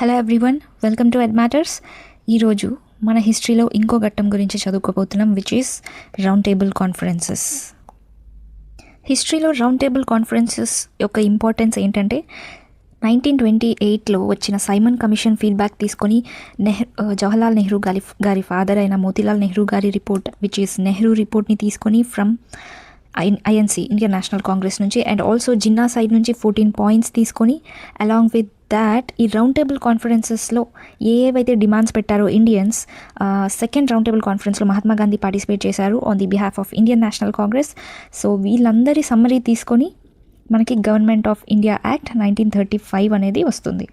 Hello everyone, welcome to Ed Matters. ఈరోజు మన హిస్టరీలో ఇంకో ఘట్టం గురించి చదువుకోబోతున్నాం, which is round table conferences. హిస్టరీలో రౌండ్ టేబుల్ కాన్ఫరెన్సెస్ యొక్క ఇంపార్టెన్స్ ఏంటంటే 1928లో వచ్చిన సైమన్ కమిషన్ ఫీడ్బ్యాక్ తీసుకొని జవహర్లాల్ నెహ్రూ గారి ఫాదర్ అయిన మోతీలాల్ నెహ్రూ గారి రిపోర్ట్, విచ్ ఈస్ నెహ్రూ రిపోర్ట్ని తీసుకొని from INC Indian National Congress నుంచి, అండ్ ఆల్సో జిన్నా సైడ్ నుంచి 14 పాయింట్స్ తీసుకొని అలాంగ్ విత్ దాట్ ఈ రౌండ్ టేబుల్ కాన్ఫరెన్సెస్లో ఏవైతే డిమాండ్స్ పెట్టారో ఇండియన్స్, సెకండ్ రౌండ్ టేబుల్ కాన్ఫరెన్స్లో మహాత్మా గాంధీ పార్టిసిపేట్ చేశారు on the behalf of Indian National Congress. So వీళ్ళందరి సమ్మరీ తీసుకొని మనకి గవర్నమెంట్ ఆఫ్ ఇండియా యాక్ట్ 1935 అనేది వస్తుంది.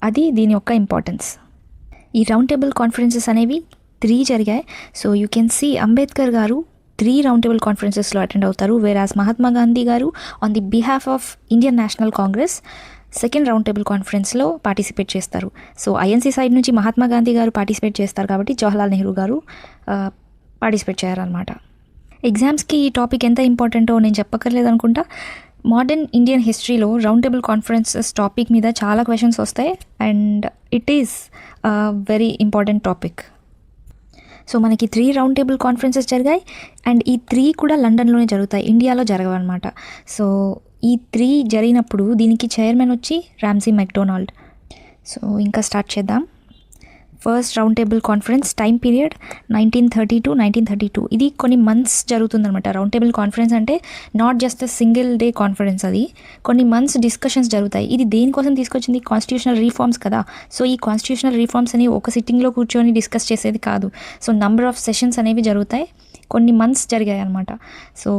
అది దీని యొక్క ఇంపార్టెన్స్. ఈ రౌండ్ టేబుల్ కాన్ఫరెన్సెస్ అనేవి 3 జరిగాయి. So you can see Ambedkar గారు 3 రౌండ్ టేబుల్ కాన్ఫరెన్సెస్లో అటెండ్ అవుతారు, వేరాజ్ మహాత్మా గాంధీ గారు on the behalf of Indian National Congress second round table కాన్ఫరెన్స్లో పార్టిసిపేట్ చేస్తారు. సో ఐఎన్సీ సైడ్ నుంచి మహాత్మా గాంధీ గారు పార్టిసిపేట్ చేస్తారు కాబట్టి జవహర్లాల్ నెహ్రూ గారు పార్టిసిపేట్ చేయారనమాట. ఎగ్జామ్స్కి ఈ టాపిక్ ఎంత ఇంపార్టెంటో నేను చెప్పక్కర్లేదు అనుకుంటా. మోడర్న్ ఇండియన్ హిస్టరీలో రౌండ్ టేబుల్ కాన్ఫరెన్సెస్ టాపిక్ మీద చాలా క్వశ్చన్స్ వస్తాయి, and it is very important topic. So మనకి 3 రౌండ్ టేబుల్ కాన్ఫరెన్సెస్ జరిగాయి, అండ్ ఈ 3 కూడా లండన్లోనే జరుగుతాయి, ఇండియాలో జరగవన్నమాట. సో ఈ 3 జరిగినప్పుడు దీనికి చైర్మన్ వచ్చి రామ్సీ మెక్డొనాల్డ్. సో ఇంకా స్టార్ట్ చేద్దాం. First round table conference time period 1930 to 1932. ఇది కొన్ని మంత్స్ జరుగుతుందన్నమాట. రౌండ్ టేబుల్ కాన్ఫరెన్స్ అంటే not just a single day conference, అది కొన్ని మంత్స్ డిస్కషన్స్ జరుగుతాయి. ఇది దేనికోసం తీసుకొచ్చింది? కాన్స్టిట్యూషనల్ రీఫార్మ్స్ కదా. సో ఈ కాన్స్టిట్యూషనల్ రీఫార్మ్స్ అనేవి ఒక సిట్టింగ్లో కూర్చొని డిస్కస్ చేసేది కాదు. సో నంబర్ ఆఫ్ సెషన్స్ అనేవి జరుగుతాయి, కొన్ని మంత్స్ జరిగాయి అన్నమాట. సో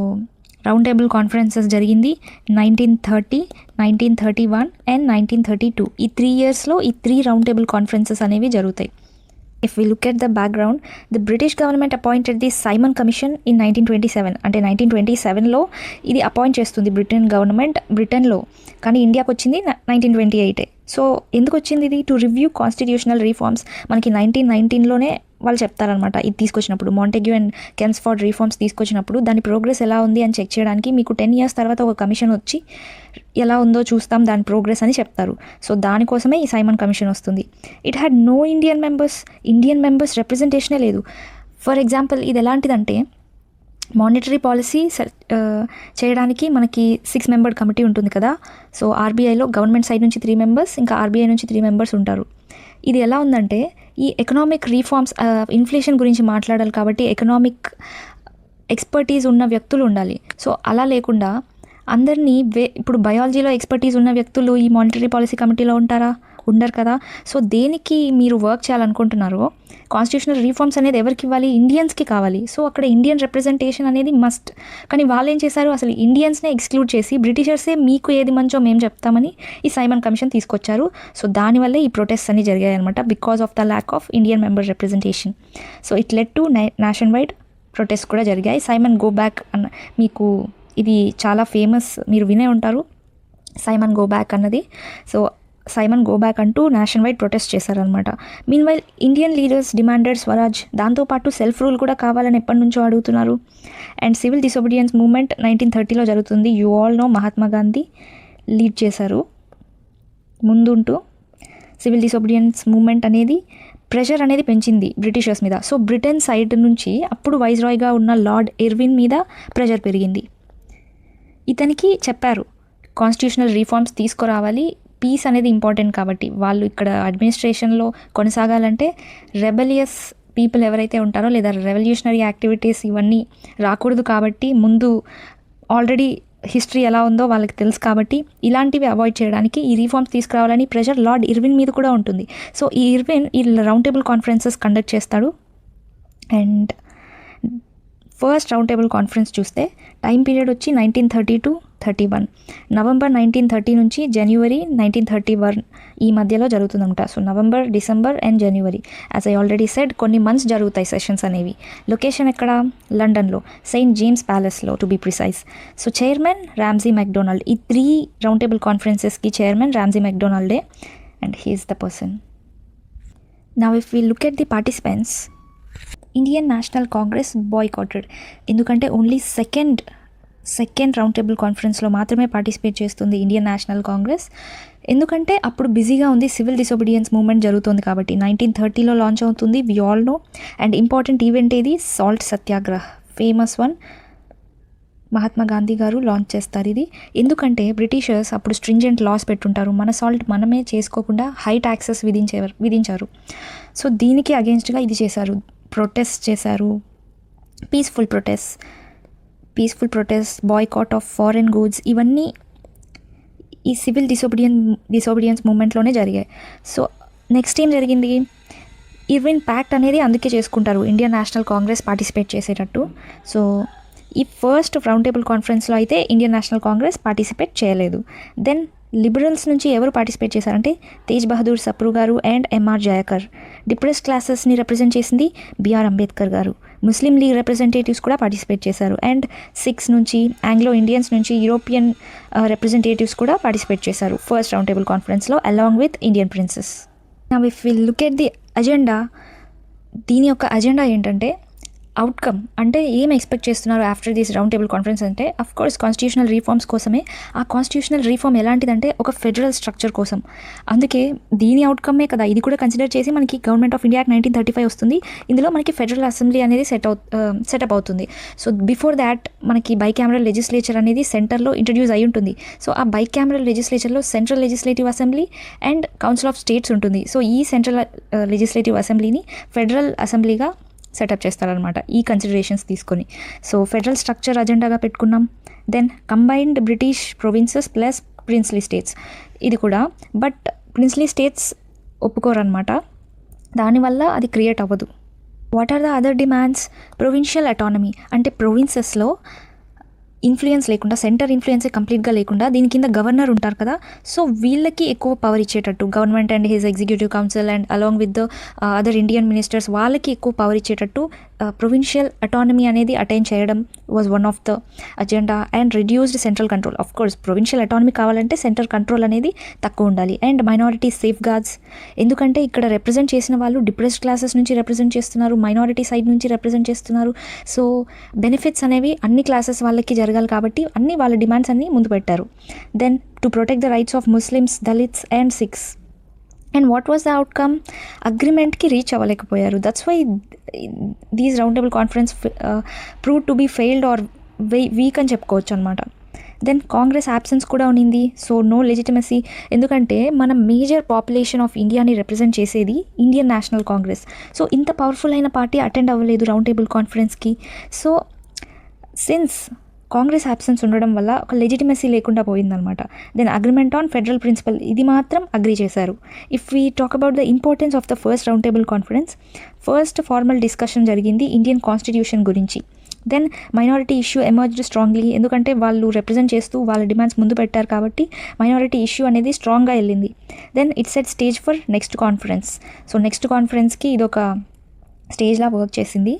రౌండ్ టేబుల్ కాన్ఫరెన్సెస్ జరిగింది 1930, 1931 అండ్ 1932. ఈ 3 ఇయర్స్లో ఈ 3 రౌండ్ టేబుల్ కాన్ఫరెన్సెస్ అనేవి జరుగుతాయి. If we look at the background, the British government appointed the Simon Commission in 1927. అంటే 1927లో ఇది అపాయింట్ చేస్తుంది బ్రిటన్ గవర్నమెంట్ బ్రిటన్లో, కానీ ఇండియాకి వచ్చింది 1928. సో ఎందుకు వచ్చింది ఇది? To review constitutional reforms. మనకి 1919లోనే వాళ్ళు చెప్తారనమాట, ఇది తీసుకొచ్చినప్పుడు మాంటెగ్యూ అండ్ కెమ్స్ఫోర్డ్ రీఫార్మ్స్ తీసుకొచ్చినప్పుడు దాని ప్రోగ్రెస్ ఎలా ఉంది అని చెక్ చేయడానికి మీకు 10 years తర్వాత ఒక కమిషన్ వచ్చి ఎలా ఉందో చూస్తాం దాని ప్రోగ్రెస్ అని చెప్తారు. సో దానికోసమే ఈ సైమన్ కమిషన్ వస్తుంది. It had no Indian members రిప్రజెంటేషనే లేదు. ఫర్ ఎగ్జాంపుల్ ఇది ఎలాంటిదంటే, మానిటరీ పాలసీ చేయడానికి మనకి 6 member కమిటీ ఉంటుంది కదా. సో ఆర్బీఐలో గవర్నమెంట్ సైడ్ నుంచి 3 members, ఇంకా ఆర్బీఐ నుంచి 3 members ఉంటారు. ఇది ఎలా ఉందంటే, ఈ ఎకనామిక్ రీఫార్మ్స్, ఇన్ఫ్లేషన్ గురించి మాట్లాడాలి కాబట్టి ఎకనామిక్ ఎక్స్పర్టీస్ ఉన్న వ్యక్తులు ఉండాలి. సో అలా లేకుండా అందరినీ ఇప్పుడు బయాలజీలో ఎక్స్పర్టీస్ ఉన్న వ్యక్తులు ఈ మానిటరీ పాలసీ కమిటీలో ఉండరు కదా. సో దేనికి మీరు వర్క్ చేయాలనుకుంటున్నారో, కాన్స్టిట్యూషనల్ రీఫార్మ్స్ అనేది ఎవరికి ఇవ్వాలి? ఇండియన్స్కి కావాలి. సో అక్కడ ఇండియన్ రిప్రజెంటేషన్ అనేది మస్ట్. కానీ వాళ్ళు ఏం చేశారు? అసలు ఇండియన్స్నే ఎక్స్క్లూడ్ చేసి బ్రిటిషర్సే మీకు ఏది మంచో మేము చెప్తామని ఈ సైమన్ కమిషన్ తీసుకొచ్చారు. సో దానివల్లే ఈ ప్రొటెస్ట్ అన్ని జరిగాయి అనమాట, because of the lack of Indian member representation. So it led to nation wide protest కూడా జరిగాయి. సైమన్ గో బ్యాక్ అన్న, మీకు ఇది చాలా ఫేమస్, మీరు వినే ఉంటారు సైమన్ గో బ్యాక్ అన్నది. సో సైమన్ గో బ్యాక్ అంటూ నేషన్ వైడ్ ప్రొటెస్ట్ చేశారనమాట. Meanwhile Indian leaders demanded swaraj. దాంతోపాటు సెల్ఫ్ రూల్ కూడా కావాలని ఎప్పటి నుంచో అడుగుతున్నారు. అండ్ సివిల్ డిసోబీడియన్స్ మూవ్మెంట్ 1930లో జరుగుతుంది. You all know, Mahatma Gandhi lead చేశారు ముందుంటూ. సివిల్ డిసోబీడియన్స్ మూవ్మెంట్ అనేది ప్రెషర్ అనేది పెంచింది బ్రిటిషర్స్ మీద. సో బ్రిటన్ సైడ్ నుంచి అప్పుడు వైస్రాయ్గా ఉన్న లార్డ్ ఇర్విన్ మీద ప్రెషర్ పెరిగింది. ఇతనికి చెప్పారు కాన్స్టిట్యూషనల్ రీఫార్మ్స్ తీసుకురావాలి, పీస్ అనేది ఇంపార్టెంట్ కాబట్టి. వాళ్ళు ఇక్కడ అడ్మినిస్ట్రేషన్లో కొనసాగాలంటే రెబెలియస్ పీపుల్ ఎవరైతే ఉంటారో, లేదా రెవల్యూషనరీ యాక్టివిటీస్ ఇవన్నీ రాకూడదు కాబట్టి, ముందు ఆల్రెడీ హిస్టరీ ఎలా ఉందో వాళ్ళకి తెలుసు కాబట్టి ఇలాంటివి అవాయిడ్ చేయడానికి ఈ రీఫార్మ్స్ తీసుకురావాలని ప్రెషర్ లార్డ్ ఇర్విన్ మీద కూడా ఉంటుంది. సో ఈ ఇర్విన్ ఈ రౌండ్ టేబుల్ కాన్ఫరెన్సెస్ కండక్ట్ చేస్తాడు. And first round table conference చూస్తే టైం పీరియడ్ వచ్చి 1930 to 1931. నవంబర్ 1930 నుంచి జనవరి 1931 ఈ మధ్యలో జరుగుతుందన్నమాట. So November, December and January, as I already said, కొన్ని మంత్స్ జరుగుతాయి సెషన్స్ అనేవి. లొకేషన్ ఎక్కడ? లండన్లో, సెయింట్ జేమ్స్ ప్యాలెస్లో to be precise. So chairman Ramsay MacDonald. ఈ 3 రౌండ్ టేబుల్ కాన్ఫరెన్సెస్కి చైర్మన్ రామ్సీ మెక్డొనాల్డే, and he is the person. Now if we look at the participants, Indian National Congress boycotted. ఎందుకంటే only second round table కాన్ఫరెన్స్లో మాత్రమే participate చేస్తుంది Indian National Congress. ఎందుకంటే అప్పుడు బిజీగా ఉంది, సివిల్ డిసోబీడియన్స్ మూవ్మెంట్ జరుగుతుంది కాబట్టి. 1930లో లాంచ్ అవుతుంది, we all know. And important event ఏది, salt satyagraha, famous one. Mahatma Gandhi గారు లాంచ్ చేస్తారు ఇది. ఎందుకంటే బ్రిటిషర్స్ అప్పుడు స్ట్రింజెంట్ లాస్ పెట్టుంటారు, మన సాల్ట్ మనమే చేసుకోకుండా హై ట్యాక్సెస్ విధించారు. సో దీనికి అగేన్స్ట్గా ఇది చేశారు, ప్రొటెస్ట్ చేశారు, peaceful protest, boycott of foreign goods, ఇవన్నీ ఈ సివిల్ డిసోబీడియన్స్ మూమెంట్లోనే జరిగాయి. సో నెక్స్ట్ ఏం జరిగింది, ఇర్విన్ ప్యాక్ట్ అనేది అందుకే చేసుకుంటారు, ఇండియన్ నేషనల్ కాంగ్రెస్ పార్టిసిపేట్ చేసేటట్టు. సో ఈ ఫస్ట్ రౌండ్ టేబుల్ కాన్ఫరెన్స్లో అయితే ఇండియన్ నేషనల్ కాంగ్రెస్ పార్టిసిపేట్ చేయలేదు. దెన్ లిబరల్స్ నుంచి ఎవరు పార్టిసిపేట్ చేశారంటే తేజ్ బహదూర్ సప్రు గారు అండ్ ఎంఆర్ జయకర్. డిప్రెస్డ్ క్లాసెస్ని రిప్రజెంట్ చేసింది బిఆర్ అంబేద్కర్ గారు. ముస్లిం లీగ్ రిప్రజెంటేటివ్స్ కూడా పార్టిసిపేట్ చేశారు. అండ్ సిక్స్ నుంచి, ఆంగ్లో ఇండియన్స్ నుంచి, యూరోపియన్ రిప్రజెంటేటివ్స్ కూడా పార్టిసిపేట్ చేశారు ఫస్ట్ రౌండ్ టేబుల్ కాన్ఫరెన్స్లో, along with Indian princes. Now if will look at the agenda, దీని యొక్క అజెండా ఏంటంటే అవుట్కమ్, అంటే ఏం ఎక్స్పెక్ట్ చేస్తున్నారు after this round table conference అంటే అఫ్కోర్స్ కాన్స్టిట్యూషనల్ రీఫార్మ్స్ కోసమే. ఆ కాన్స్టిట్యూషనల్ రీఫార్మ్ ఎలాంటిదంటే ఒక ఫెడరల్ స్ట్రక్చర్ కోసం. అందుకే దీని అవుట్కమ్మే కదా ఇది కూడా కన్సిడర్ చేసి మనకి గవర్నమెంట్ ఆఫ్ ఇండియా యాక్ట్ 1935 వస్తుంది. ఇందులో మనకి ఫెడరల్ అసెంబ్లీ అనేది సెటప్ అవుతుంది. సో బిఫోర్ దాట్ మనకి బైకామరల్ లెజిస్లేచర్ అనేది సెంటర్లో ఇంట్రడ్యూస్ అయి ఉంటుంది. సో ఆ బైకామరల్ లెజిస్లేచర్లో central legislative assembly and council of states ఉంటుంది. సో ఈ సెంట్రల్ లెజిస్లేటివ్ అసెంబ్లీని ఫెడరల్ అసెంబ్లీగా సెటప్ చేస్తారనమాట ఈ కన్సిడరేషన్స్ తీసుకొని. సో ఫెడరల్ స్ట్రక్చర్ అజెండాగా పెట్టుకున్నాం. Then combined British provinces plus princely states, ఇది కూడా. బట్ ప్రిన్స్లీ స్టేట్స్ ఒప్పుకోరనమాట, దానివల్ల అది క్రియేట్ అవ్వదు. What are the other demands, provincial autonomy, అంటే ప్రొవిన్సెస్లో ఇన్ఫ్లుయెన్స్ లేకుండా, సెంటర్ ఇన్ఫ్లుయెన్సే కంప్లీట్గా లేకుండా దీని కింద గవర్నర్ ఉంటారు కదా, సో వీళ్ళకి ఎక్కువ పవర్ ఇచ్చేటట్టు, government and his executive council and along with the other Indian ministers, వాళ్ళకి ఎక్కువ పవర్ ఇచ్చేటట్టు ప్రొవిన్షియల్ అటానమీ అనేది అటైన్ చేయడం was one of the agenda. And reduced central control, of course provincial autonomy కావాలంటే central control అనేది తక్కువ ఉండాలి. And minority safe guards, ఎందుకంటే ఇక్కడ రిప్రజెంట్ చేసిన వాళ్ళు డిప్రెస్డ్ క్లాసెస్ నుంచి రిప్రజెంట్ చేస్తున్నారు, మైనారిటీ సైడ్ నుంచి రిప్రజెంట్ చేస్తున్నారు. సో బెనిఫిట్స్ అనేవి అన్ని క్లాసెస్ వాళ్ళకి జరగాలి కాబట్టి అన్ని వాళ్ళ డిమాండ్స్ అన్ని ముందు పెట్టారు. Then to protect the rights of Muslims, Dalits and Sikhs. And what was the outcome, అగ్రిమెంట్కి రీచ్ అవ్వలేకపోయారు. That's why these round table conference prove to be failed or weak అని చెప్పుకోవచ్చు అనమాట. దెన్ కాంగ్రెస్ యాబ్సెన్స్ కూడా ఉన్నింది, సో నో లెజిటిమసీ. ఎందుకంటే మన major population of ఇండియాని రిప్రజెంట్ చేసేది ఇండియన్ నేషనల్ కాంగ్రెస్. సో ఇంత పవర్ఫుల్ అయిన పార్టీ అటెండ్ అవ్వలేదు రౌండ్ టేబుల్ కాన్ఫరెన్స్కి. సో సిన్స్ కాంగ్రెస్ యాబ్సెన్స్ ఉండడం వల్ల ఒక లెజిటిమసీ లేకుండా పోయిందనమాట. Then agreement on federal principle, ఇది మాత్రం అగ్రీ చేశారు. If we talk about the importance of the first round table conference, first formal discussion జరిగింది ఇండియన్ కాన్స్టిట్యూషన్ గురించి. Then minority issue emerged strongly, ఎందుకంటే వాళ్ళు రిప్రజెంట్ చేస్తూ వాళ్ళ డిమాండ్స్ ముందు పెట్టారు కాబట్టి మైనారిటీ ఇష్యూ అనేది స్ట్రాంగ్గా వెళ్ళింది. Then it set stage for next conference. So next కాన్ఫరెన్స్కి ఇదొక స్టేజ్లా వర్క్ చేసింది.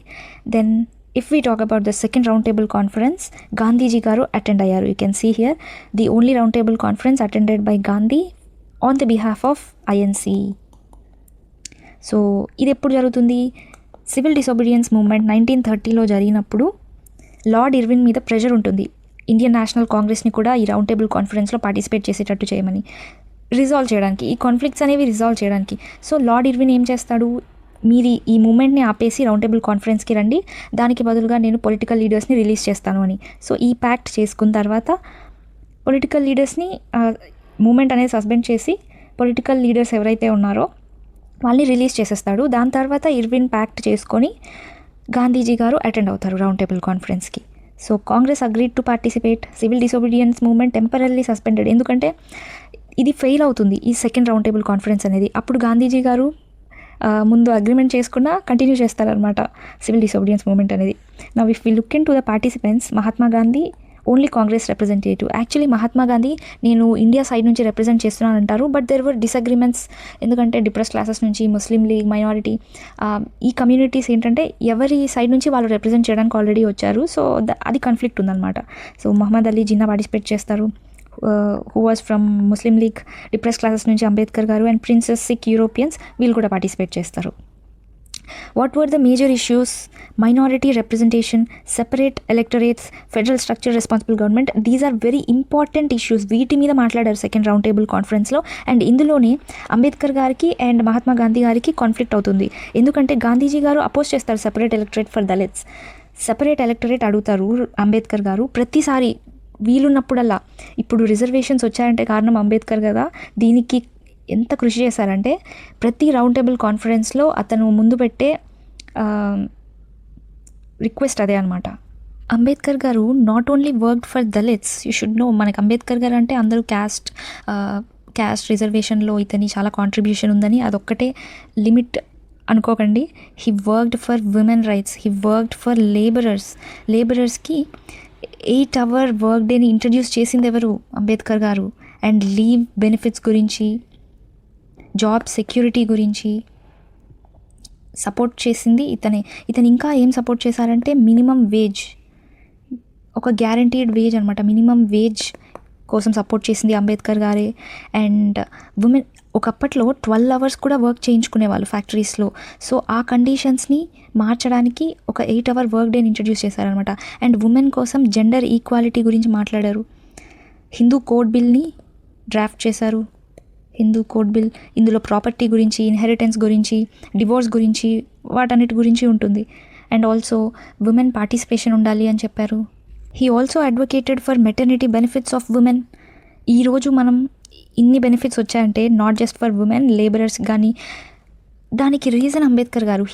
Then if we talk about the second round table conference, Gandhiji garu attend ayyaru. You can see here the only round table conference attended by Gandhi on the behalf of INC. So ఇది ఎప్పుడు జరుగుతుంది, civil disobedience movement 1930లో జరిగినప్పుడు lord Irwin మీద pressure ఉంటుంది Indian national కాంగ్రెస్ని కూడా ఈ round table కాన్ఫరెన్స్లో పార్టిసిపేట్ చేసేటట్టు చేయమని, రిజాల్వ్ చేయడానికి, ఈ కాన్ఫ్లిక్ట్స్ అనేవి రిజాల్వ్ చేయడానికి. సో లార్డ్ ఇర్విన్ ఏం చేస్తాడు, మీరు ఈ మూమెంట్ని ఆపేసి రౌండ్ టేబుల్ కాన్ఫరెన్స్కి రండి, దానికి బదులుగా నేను పొలిటికల్ లీడర్స్ని రిలీజ్ చేస్తాను అని. సో ఈ ప్యాక్ట్ చేసుకున్న తర్వాత పొలిటికల్ లీడర్స్ని మూమెంట్ అనేది సస్పెండ్ చేసి పొలిటికల్ లీడర్స్ ఎవరైతే ఉన్నారో వాళ్ళని రిలీజ్ చేసేస్తాడు. దాని తర్వాత ఇర్విన్ ప్యాక్ట్ చేసుకొని గాంధీజీ గారు అటెండ్ అవుతారు రౌండ్ టేబుల్ కాన్ఫరెన్స్కి. So Congress agreed to participate, civil disobedience movement temporary suspended, ఎందుకంటే ఇది ఫెయిల్ అవుతుంది ఈ సెకండ్ రౌండ్ టేబుల్ కాన్ఫరెన్స్ అనేది. అప్పుడు గాంధీజీ గారు ముందు అగ్రిమెంట్ చేసుకున్నా కంటిన్యూ చేస్తారనమాట సివిల్ డిసోబీడియన్స్ మూవ్మెంట్ అనేది. Now if we look into the participants, Mahatma Gandhi only Congress representative. Actually Mahatma Gandhi నేను ఇండియా సైడ్ నుంచి రిప్రజెంట్ చేస్తున్నాను అంటారు, బట్ దెర్ వర్ డిసగ్రిమెంట్స్. ఎందుకంటే డిప్రెస్ క్లాసెస్ నుంచి, ముస్లిం లీగ్, మైనారిటీ, ఈ కమ్యూనిటీస్ ఏంటంటే ఎవరి సైడ్ నుంచి వాళ్ళు రిప్రజెంట్ చేయడానికి ఆల్రెడీ వచ్చారు. సో అది కాన్ఫ్లిక్ట్ ఉందన్నమాట. సో మహమ్మద్ అలీ జిన్నా పార్టిసిపేట్ చేస్తారు, who was from Muslim league. Depress classes నుంచి అంబేద్కర్ గారు అండ్ ప్రిన్సెస్, సిక్, యూరోపియన్స్ వీళ్ళు కూడా పార్టిసిపేట్ చేస్తారు. What were the major issues? Minority representation, separate electorates, federal structure, responsible government. These are very important issues. వీటి మీద మాట్లాడారు second round table కాన్ఫరెన్స్లో. And ఇందులోనే అంబేద్కర్ గారికి అండ్ మహాత్మా గాంధీ గారికి కాన్ఫ్లిక్ట్ అవుతుంది. ఎందుకంటే గాంధీజీ గారు అపోజ్ చేస్తారు separate electorate for Dalits. Separate electorate అడుగుతారు అంబేద్కర్ గారు ప్రతిసారి వీలున్నప్పుడల్లా. ఇప్పుడు రిజర్వేషన్స్ వచ్చాయంటే కారణం అంబేద్కర్ కదా. దీనికి ఎంత కృషి చేశారంటే ప్రతి రౌండ్ టేబుల్ కాన్ఫరెన్స్లో అతను ముందు పెట్టే రిక్వెస్ట్ అదే అనమాట. అంబేద్కర్ గారు not only worked for Dalits. You should know, మనకి అంబేద్కర్ గారు అంటే అందరూ క్యాస్ట్ రిజర్వేషన్లో ఇతని చాలా కాంట్రిబ్యూషన్ ఉందని అదొక్కటే లిమిట్ అనుకోకండి. He worked for women rights, he worked for లేబరర్స్కి 8 hour వర్క్ డేని ఇంట్రడ్యూస్ చేసింది ఎవరు? అంబేద్కర్ గారు. అండ్ లీవ్ బెనిఫిట్స్ గురించి, జాబ్ సెక్యూరిటీ గురించి సపోర్ట్ చేసింది ఇతనే. ఇతను ఇంకా ఏం సపోర్ట్ చేశారంటే మినిమం వేజ్, ఒక గ్యారంటీడ్ వేజ్ అనమాట, మినిమం వేజ్ కోసం సపోర్ట్ చేసింది అంబేద్కర్ గారే. అండ్ ఉమెన్ ఒకప్పట్లో 12 hours కూడా వర్క్ చేయించుకునేవాళ్ళు ఫ్యాక్టరీస్లో. సో ఆ కండిషన్స్ని మార్చడానికి ఒక 8 hour వర్క్ డేని ఇంట్రడ్యూస్ చేశారనమాట. అండ్ ఉమెన్ కోసం జెండర్ ఈక్వాలిటీ గురించి మాట్లాడారు. హిందూ కోడ్ బిల్ని డ్రాఫ్ట్ చేశారు. హిందూ కోడ్ బిల్ ఇందులో ప్రాపర్టీ గురించి, ఇన్హెరిటెన్స్ గురించి, డివోర్స్ గురించి, వాటన్నిటి గురించి ఉంటుంది. అండ్ ఆల్సో ఉమెన్ పార్టిసిపేషన్ ఉండాలి అని చెప్పారు. He also advocated for maternity benefits of women. ఈరోజు మనం ఇన్ని బెనిఫిట్స్ వచ్చాయంటే not just for women, labourers కానీ. దానికి రీజన్ అంబేద్కర్ గారు.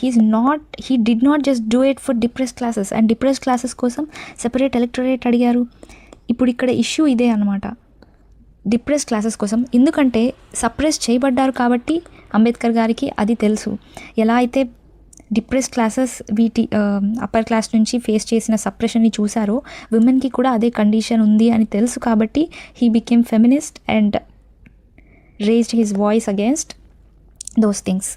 He did not just do it for depressed classes. And depressed classes కోసం సెపరేట్ ఎలక్టరేట్ అడిగారు. ఇప్పుడు ఇక్కడ ఇష్యూ ఇదే అనమాట, డిప్రెస్ క్లాసెస్ కోసం. ఎందుకంటే సప్రెస్ చేయబడ్డారు కాబట్టి అంబేద్కర్ గారికి అది తెలుసు. ఎలా అయితే డిప్రెస్ క్లాసెస్ వీటి అప్పర్ క్లాస్ నుంచి ఫేస్ చేసిన సప్రెషన్ని చూసారో, విమెన్కి కూడా అదే కండిషన్ ఉంది అని తెలుసు. కాబట్టి he became feminist and raised his voice against those things.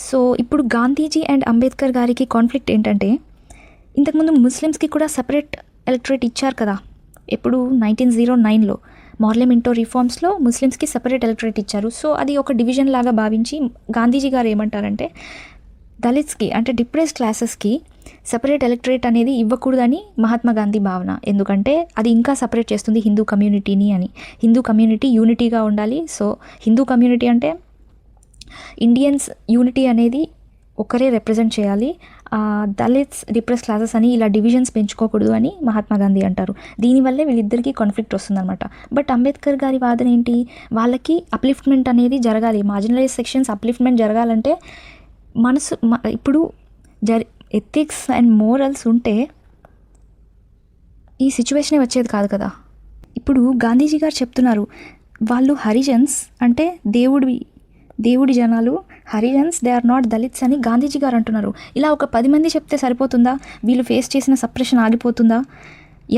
So ఇప్పుడు గాంధీజీ అండ్ అంబేద్కర్ గారికి కాన్ఫ్లిక్ట్ ఏంటంటే, ఇంతకుముందు ముస్లిమ్స్కి కూడా సపరేట్ ఎలక్టరేట్ ఇచ్చారు కదా. ఎప్పుడు 1909లో పార్లమెంటో రిఫార్మ్స్లో ముస్లిమ్స్కి సెపరేట్ ఎలక్టరేట్ ఇచ్చారు. సో అది ఒక డివిజన్ లాగా భావించి గాంధీజీ గారు ఏమంటారంటే, దళిత్స్కి అంటే డిప్రెస్డ్ క్లాసెస్కి సెపరేట్ ఎలక్టరేట్ అనేది ఇవ్వకూడదని మహాత్మా గాంధీ భావన. ఎందుకంటే అది ఇంకా సపరేట్ చేస్తుంది హిందూ కమ్యూనిటీని అని. హిందూ కమ్యూనిటీ యూనిటీగా ఉండాలి. సో హిందూ కమ్యూనిటీ అంటే ఇండియన్స్ యూనిటీ అనేది ఒకరే రిప్రజెంట్ చేయాలి. దళిత్స్, డిప్రెస్ క్లాసెస్ అని ఇలా డివిజన్స్ పెంచుకోకూడదు అని మహాత్మా గాంధీ అంటారు. దీనివల్లే వీళ్ళిద్దరికీ కాన్ఫ్లిక్ట్ వస్తుందన్నమాట. బట్ అంబేద్కర్ గారి వాదన ఏంటి? వాళ్ళకి అప్లిఫ్ట్మెంట్ అనేది జరగాలి. మార్జినలైజ్ సెక్షన్స్ అప్లిఫ్ట్మెంట్ జరగాలంటే ఇప్పుడు ఎథిక్స్ అండ్ మోరల్స్ ఉంటే ఈ సిచ్యువేషనే వచ్చేది కాదు కదా. ఇప్పుడు గాంధీజీ గారు చెప్తున్నారు, వాళ్ళు హరిజన్స్ అంటే దేవుడి జనాలు, Harijans, they are not Dalits అని గాంధీజీ గారు అంటున్నారు. ఇలా ఒక 10 మంది చెప్తే సరిపోతుందా? వీళ్ళు ఫేస్ చేసిన సప్రెషన్ ఆగిపోతుందా?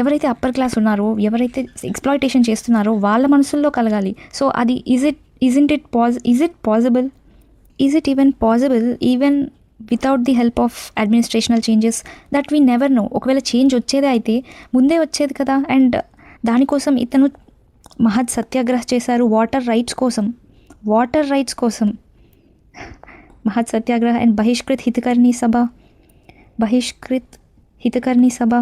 ఎవరైతే అప్పర్ క్లాస్ ఉన్నారో, ఎవరైతే ఎక్స్ప్లాయిటేషన్ చేస్తున్నారో వాళ్ళ మనసుల్లో కలగాలి. సో అది is it possible? Is it even possible even without the help of administrational changes? That we never know. ఒకవేళ చేంజ్ వచ్చేదే అయితే ముందే వచ్చేది కదా. అండ్ దానికోసం ఇతను మహత్ సత్యాగ్రహ చేశారు వాటర్ రైట్స్ కోసం. మహత్ సత్యాగ్రహ అండ్ బహిష్కృత్ హితకర్ణి సభ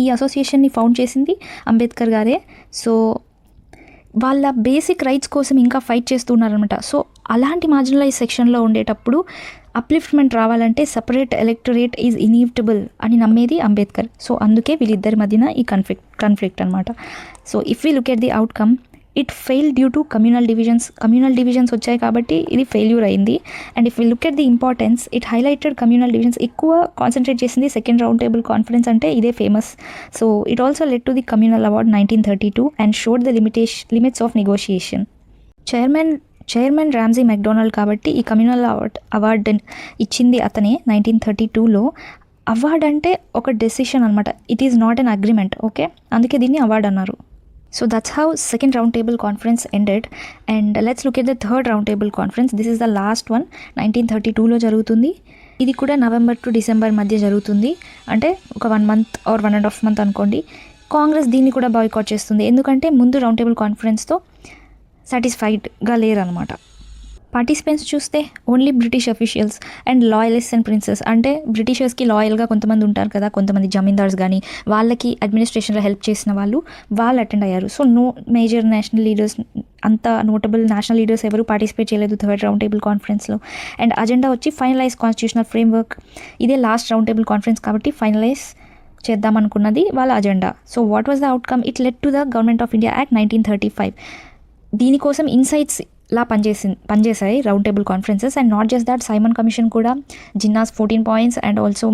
ఈ అసోసియేషన్ని ఫౌండ్ చేసింది అంబేద్కర్ గారే. సో వాళ్ళ బేసిక్ రైట్స్ కోసం ఇంకా ఫైట్ చేస్తున్నారనమాట. సో అలాంటి మార్జినలైజ్ సెక్షన్లో ఉండేటప్పుడు అప్లిఫ్ట్మెంట్ రావాలంటే సపరేట్ ఎలక్టరేట్ ఈజ్ ఇన్ఈవిటబుల్ అని నమ్మేది అంబేద్కర్. సో అందుకే వీళ్ళిద్దరి మధ్యన ఈ కాన్ఫ్లిక్ట్ అనమాట. So if we look at the outcome, it fail due to communal divisions వచ్చాయి కాబట్టి ఇది ఫెయిల్యూర్ అయింది. And if we look at the importance, it highlighted communal divisions. ఎక్కువ కాన్సన్ట్రేట్ చేసింది సెకండ్ రౌండ్ టేబుల్ కాన్ఫరెన్స్ అంటే ఇదే famous. So it also led to the communal award 1932 and showed the limits of negotiation. Chairman Ramsay MacDonald కాబట్టి ఈ communal award ఇచ్చింది అతనే 1932లో. Award అంటే ఒక డెసిషన్ అనమాట. It is not an agreement. Okay, అందుకే దీన్ని అవార్డ్ అన్నారు. So that's how second roundtable conference ended. And let's look at the third roundtable conference. This is the last one. 1932లో జరుగుతుంది. ఇది కూడా నవంబర్ టు డిసెంబర్ మధ్య జరుగుతుంది. అంటే ఒక 1 month or 1.5 months అనుకోండి. కాంగ్రెస్ దీన్ని కూడా బాయ్కాట్ చేస్తుంది. ఎందుకంటే ముందు రౌండ్ టేబుల్ కాన్ఫరెన్స్తో సాటిస్ఫైడ్గా లేరనమాట. పార్టిసిపెంట్స్ చూస్తే only British officials and loyalist and princess, అంటే బ్రిటిషర్స్కి లాయల్గా కొంతమంది ఉంటారు కదా, కొంతమంది జమీందార్స్ కానీ వాళ్ళకి అడ్మినిస్ట్రేషన్లో హెల్ప్ చేసిన వాళ్ళు అటెండ్ అయ్యారు. So no major national leaders, అంత నోటబుల్ నేషనల్ లీడర్స్ ఎవరు పార్టిసిపేట్ చేయలేదు థర్డ్ రౌండ్ టేబుల్ కాన్ఫరెన్స్లో. అండ్ అజెండా వచ్చి ఫైనలైజ్ కాన్స్టిట్యూషనల్ ఫ్రేమ్వర్క్. ఇదే లాస్ట్ రౌండ్ టేబుల్ కాన్ఫరెన్స్ కాబట్టి ఫైనలైజ్ చేద్దామనుకున్నది వాళ్ళ agenda. So what was the outcome? It led to the government of India act 1935. దీనికోసం insights లా పనిచేశాయి round table conferences. And not just that, Simon commission కూడా, Jinnah's 14 points and also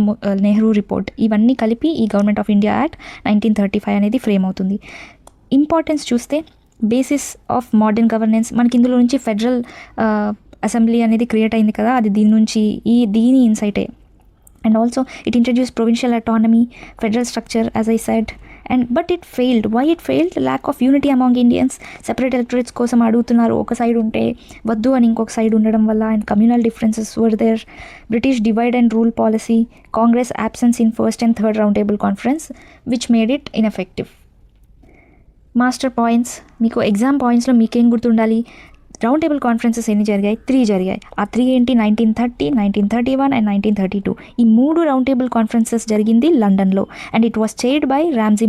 Nehru report, ఇవన్నీ కలిపి ఈ గవర్నమెంట్ ఆఫ్ ఇండియా యాక్ట్ 1935 అనేది frame అవుతుంది. Importance చూస్తే బేసిస్ ఆఫ్ మోడర్న్ గవర్నెన్స్, మనకి ఇందులో నుంచి ఫెడరల్ అసెంబ్లీ అనేది క్రియేట్ అయింది కదా, అది దీని ఇన్సైటే. And also it introduced provincial autonomy, federal structure, as I said, but it failed. Why it failed? Lack of unity among Indians. Separate electorates కోసం అడుగుతున్నారు, ఒక సైడ్ ఉంటే వద్దు అని ఇంకొక సైడ్ ఉండడం వల్ల, and communal differences were there. British divide and rule policy, Congress absence in first and third round table conference which made it ineffective. Master points, మీకు ఎగ్జామ్ పాయింట్స్లో మీకేం గుర్తుండాలి? రౌండ్ టేబుల్ కాన్ఫరెన్సెస్ ఎన్ని జరిగాయి? 3 జరిగాయి. ఆ 3 ఏంటి? 1930, 1931 అండ్ 1932. ఈ 3 రౌండ్ టేబుల్ కాన్ఫరెన్సెస్ జరిగింది లండన్లో. And it was chaired by Ramsay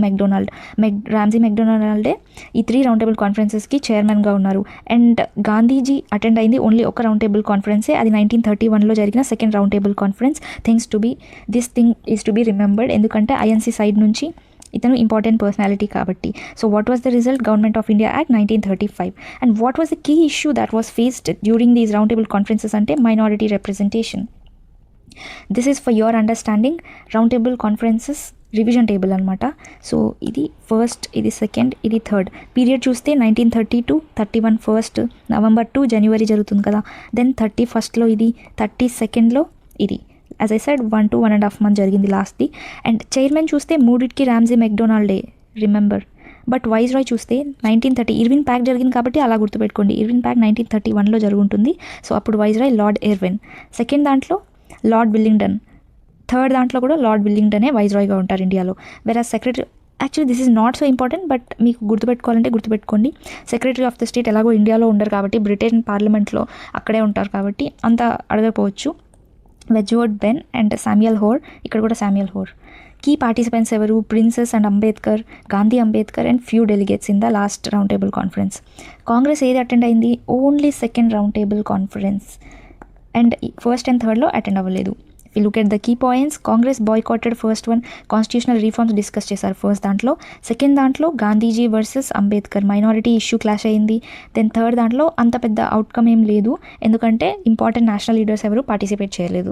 మెక్డొనాల్డే ఈ 3 రౌండ్ టేబుల్ కాన్ఫరెన్సెస్కి చైర్మన్గా ఉన్నారు. అండ్ గాంధీజీ అటెండ్ అయింది ఓన్లీ ఒక రౌండ్ టేబుల్ కాన్ఫరెన్సే, అది 1931లో జరిగిన second round table conference. This thing is to be remembered, ఎందుకంటే ఐఎన్సీ సైడ్ నుంచి ఇతను ఇంపార్టెంట్ పర్సనాలిటీ కాబట్టి. So what was the result? Government of India act 1935. And what was the key issue that was faced during these round table conferences అంటే minority representation. This is for your understanding round table conferences revision table అనమాట. So ఇది first, ఇది second, ఇది third. Period చూస్తే 1930 to 31 first, November to January జరుగుతుంది కదా. Then 31స్ట్లో ఇది, 32ndలో ఇది. As I said 1 to 1.5 months జరిగింది లాస్ట్ది. అండ్ చైర్మన్ చూస్తే మూడిటికి రామ్జీ మెక్డొనాల్డే, రిమెంబర్. బట్ వైస్రాయ్ చూస్తే 1930, ఇర్విన్ ప్యాక్ జరిగింది కాబట్టి అలా గుర్తుపెట్టుకోండి. ఇర్విన్ ప్యాక్ 1931లో జరుగుతుంది. సో అప్పుడు వైస్రాయ్ లార్డ్ ఇర్విన్. సెకండ్ దాంట్లో లార్డ్ విల్లింగ్డన్. థర్డ్ దాంట్లో కూడా లార్డ్ విల్లింగ్డనే వైస్రాయ్గా ఉంటారు ఇండియాలో. వెరాజ్ secretary, actually this is not so important, but మీకు గుర్తుపెట్టుకోవాలంటే గుర్తుపెట్టుకోండి. సెక్రటరీ ఆఫ్ ద స్టేట్ ఎలాగో ఇండియాలో ఉండరు కాబట్టి, బ్రిటన్ పార్లమెంట్లో అక్కడే ఉంటారు కాబట్టి అంత అడగకపోవచ్చు. Wedgwood Benn and Samuel Hoare, ఇక్కడ కూడా శామ్యుయల్ హోర్. కీ పార్టిసిపెంట్స్ ఎవరు? Princes and Ambedkar, Gandhi, Ambedkar and few delegates in the last round table conference. Congress ఏది అటెండ్ అయింది? Only second round table conference, and first and థర్డ్లో అటెండ్ అవ్వలేదు. You look at the key points. Congress boycotted first one, constitutional reforms discuss చేశారు first దాంట్లో. Second దాంట్లో Gandhiji versus Ambedkar, minority issue clash అయింది. Then third దాంట్లో అంత పెద్ద అవుట్కమ్ ఏం లేదు, ఎందుకంటే ఇంపార్టెంట్ నేషనల్ లీడర్స్ ఎవరు పార్టిసిపేట్ చేయలేదు.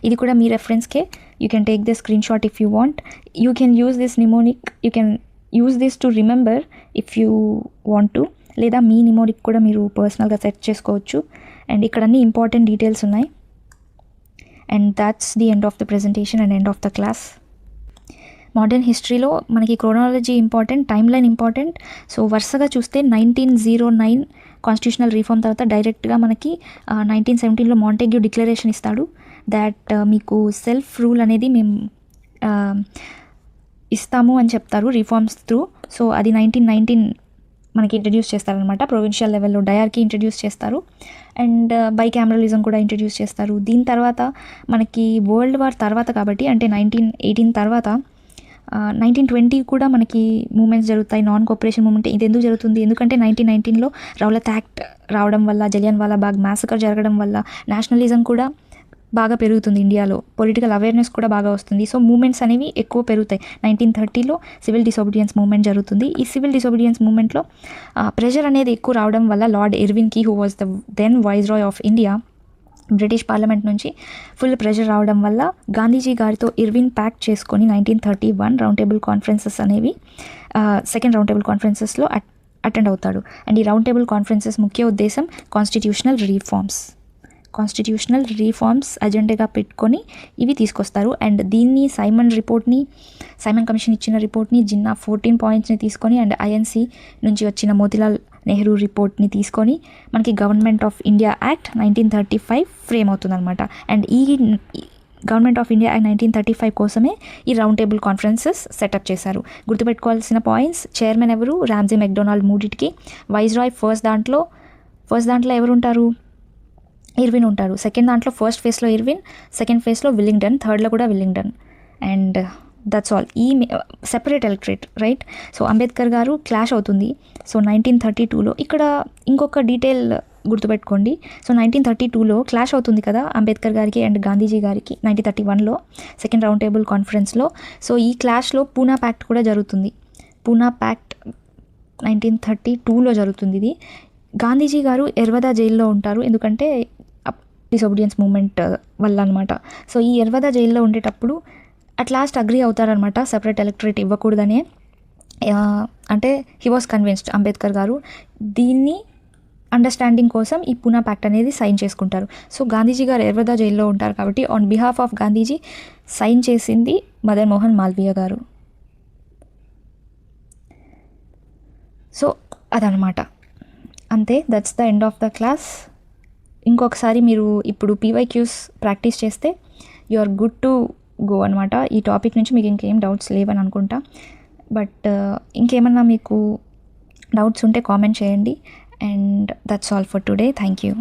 ఇది కూడా మీ రెఫరెన్స్కే. You can take the screen shot if you want. You can use this mnemonic, you can use this to remember if you want to, లేదా మీ నిమోనిక్ కూడా మీరు పర్సనల్గా సెట్ చేసుకోవచ్చు. అండ్ ఇక్కడ అన్ని ఇంపార్టెంట్ డీటెయిల్స్ ఉన్నాయి. And that's the end of the presentation and end of the class. Modern హిస్టరీలో మనకి chronology important, time line important. So వరుసగా చూస్తే 1909 కాన్స్టిట్యూషనల్ రిఫార్మ్ తర్వాత డైరెక్ట్గా మనకి 1917లో మాంటెగ్యూ డిక్లరేషన్ ఇస్తాడు దాట్ మీకు సెల్ఫ్ రూల్ అనేది మేము ఇస్తాము అని చెప్తారు రిఫార్మ్స్ త్రూ. సో అది 1919 మనకి ఇంట్రడ్యూస్ చేస్తారనమాట. ప్రొవిన్షియల్ లెవెల్లో డయార్కీ ఇంట్రడ్యూస్ చేస్తారు, అండ్ బైకామరలిజం కూడా ఇంట్రడ్యూస్ చేస్తారు. దీని తర్వాత మనకి వరల్డ్ వార్ తర్వాత కాబట్టి, అంటే 1918 తర్వాత 1920 కూడా మనకి మూమెంట్స్ జరుగుతాయి. Non cooperation moment. ఇది ఎందుకు జరుగుతుంది? ఎందుకంటే 1919లో రౌలత్ యాక్ట్ రావడం వల్ల, జలియన్వాలా బాగ్ మ్యాసకర్ జరగడం వల్ల నేషనలిజం కూడా బాగా పెరుగుతుంది ఇండియాలో, పొలిటికల్ అవేర్నెస్ కూడా బాగా వస్తుంది. సో మూమెంట్స్ అనేవి ఎక్కువ పెరుగుతాయి. 1930లో సివిల్ డిసోబీడియన్స్ మూమెంట్ జరుగుతుంది. ఈ సివిల్ డిసోబీడియన్స్ మూమెంట్లో ప్రెషర్ అనేది ఎక్కువ రావడం వల్ల లార్డ్ ఇర్విన్కి, who was the then viceroy of India, British parliament నుంచి ఫుల్ ప్రెషర్ రావడం వల్ల గాంధీజీ గారితో ఇర్విన్ ప్యాక్ట్ చేసుకొని 1931 రౌండ్ టేబుల్ కాన్ఫరెన్సెస్ అనేవి సెకండ్ రౌండ్ టేబుల్ కాన్ఫరెన్సెస్లో అటెండ్ అవుతాడు. అండ్ ఈ రౌండ్ టేబుల్ కాన్ఫరెన్సెస్ ముఖ్య ఉద్దేశం కాన్స్టిట్యూషనల్ రీఫార్మ్స్ అజెండాగా పెట్టుకొని ఇవి తీసుకొస్తారు. అండ్ దీన్ని సైమన్ కమిషన్ ఇచ్చిన రిపోర్ట్ని, జిన్నా 14 పాయింట్స్ని తీసుకొని, అండ్ ఐఎన్సీ నుంచి వచ్చిన మోతీలాల్ నెహ్రూ రిపోర్ట్ని తీసుకొని మనకి government of India act 1935 frame అవుతుందన్నమాట. అండ్ ఈ గవర్నమెంట్ ఆఫ్ ఇండియా యాక్ట్ 1935 కోసమే ఈ రౌండ్ టేబుల్ కాన్ఫరెన్సెస్ సెటప్ చేశారు. గుర్తుపెట్టుకోవాల్సిన పాయింట్స్: చైర్మన్ ఎవరు? రామ్జీ మెక్డొనాల్డ్ మూడిటికి. వైస్రాయ్ ఫస్ట్ దాంట్లో ఫస్ట్ దాంట్లో ఎవరు ఉంటారు? ఇర్విన్ ఉంటారు. సెకండ్ దాంట్లో ఫస్ట్ ఫేజ్లో ఇర్విన్, సెకండ్ ఫేజ్లో విల్లింగ్టన్, థర్డ్లో కూడా విల్లింగ్టన్. And that's all. ఈ separate electorate, right? So Ambedkar గారు క్లాష్ అవుతుంది. సో 1932లో ఇక్కడ ఇంకొక డీటెయిల్ గుర్తుపెట్టుకోండి. సో 1932లో క్లాష్ అవుతుంది కదా అంబేద్కర్ గారికి అండ్ గాంధీజీ గారికి 1931లో సెకండ్ రౌండ్ టేబుల్ కాన్ఫరెన్స్లో. సో ఈ క్లాష్లో పూనా ప్యాక్ట్ కూడా జరుగుతుంది. పూనా ప్యాక్ట్ 1932లో జరుగుతుంది ఇది. గాంధీజీ గారు ఎర్వదా జైల్లో ఉంటారు, ఎందుకంటే డిసొబీడియన్స్ మూమెంట్ వల్ల అనమాట. సో ఈ ఎర్వదా జైల్లో ఉండేటప్పుడు అట్ లాస్ట్ అగ్రీ అవుతారనమాట సెపరేట్ ఎలక్టరేట్ ఇవ్వకూడదనే. అంటే హీ వాస్ కన్విన్స్డ్ అంబేద్కర్ గారు. దీన్ని అండర్స్టాండింగ్ కోసం ఈ పూనా ప్యాక్ట్ అనేది సైన్ చేసుకుంటారు. సో గాంధీజీ గారు ఎర్వదా జైల్లో ఉంటారు కాబట్టి on behalf of Gandhiji sign చేసింది మదన్ మోహన్ మాల్వీయ గారు. సో అదనమాట, అంతే. That's the end of the class. ఇంకొకసారి మీరు ఇప్పుడు PYQs ప్రాక్టీస్ చేస్తే you are good to go అనమాట. ఈ టాపిక్ నుంచి మీకు ఇంకేం డౌట్స్ లేవని అనుకుంటా. బట్ ఇంకేమన్నా మీకు డౌట్స్ ఉంటే కామెంట్ చేయండి. And that's all for today. Thank you.